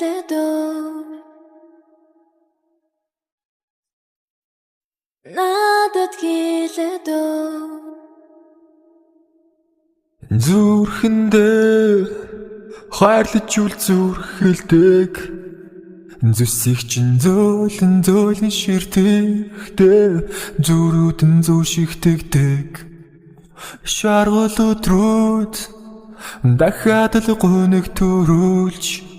хэлээд надад хэлээд зүрхэндээ хайрлаж үл зүрхэлдэг зүсийг чин зөөлөн ширтэгтэй зүрүүдэн зүшигтэгдэг шаргал өдрүүд дахиад л гоног төрүүлж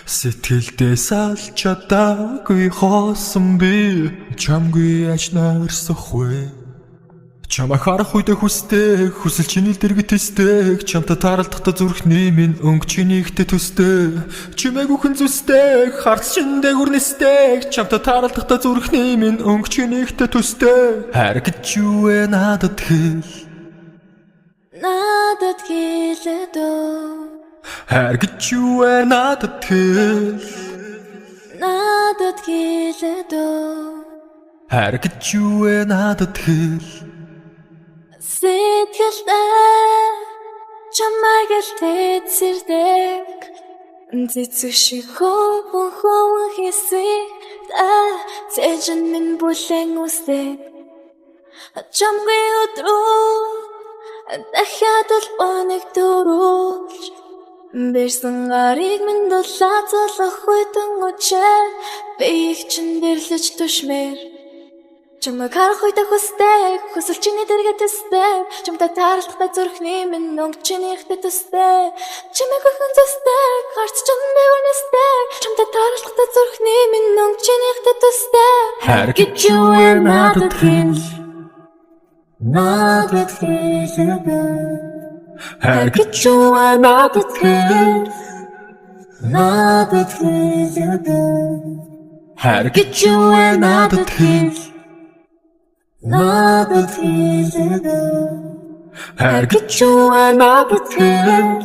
сэтгэлдээ салж чадаагүй хоосон би чамгүй яаж найрсахгүй чамаа харах үедээ хүсдэг хүсэл чиний дэргэд тэсдэг чамтай таралдахдаа зүрхний минь өнгө чинийхтэй төстэй чимээгүй хүн зүсдэг харц шиндээ хүрнэсдэг чамтай таралдахдаа зүрхний минь өнгө чинийхтэй төстэй хайр гэж юу вэ надад хэлээд хайр гэж юу вэ надад хэлээд хайр гэж юу вэ надад хэлээд сэтгэлдээ чамайг л тэцэрдэг цэцэг шиг хөвөн хэсвээ цэжин минь бүлэн үсдэг чамгүй өдрөө дахиад л оног төрүүлж бэрсэн гарыг минь дулаацлах үтэн учир би их чин дэрлэж түшмээр чамайг харах үедээ хүсдэг хүсэл чиний дэргэд төстэй чамтай таралдахдаа зүрхний минь өнгө чинийхтэй төстэй чимээгүй хүн зүсдэг харц чиндээ үнэсдэг чамтай таралдахдаа зүрхний минь өнгө чинийхтэй төстэй хайр гэж юу вэ надад хэлээд хайр гэж юу вэ надад хэлээд хайр гэж юу вэ надад хэлээд хайр гэж юу вэ надад хэлээд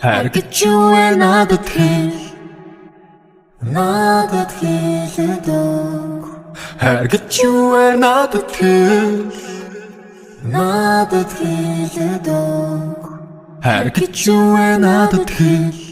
хайр гэж юу вэ надад хэлээд хайр гэж юу вэ надад хэлээд хайр гэж юу вэ надад хэлээд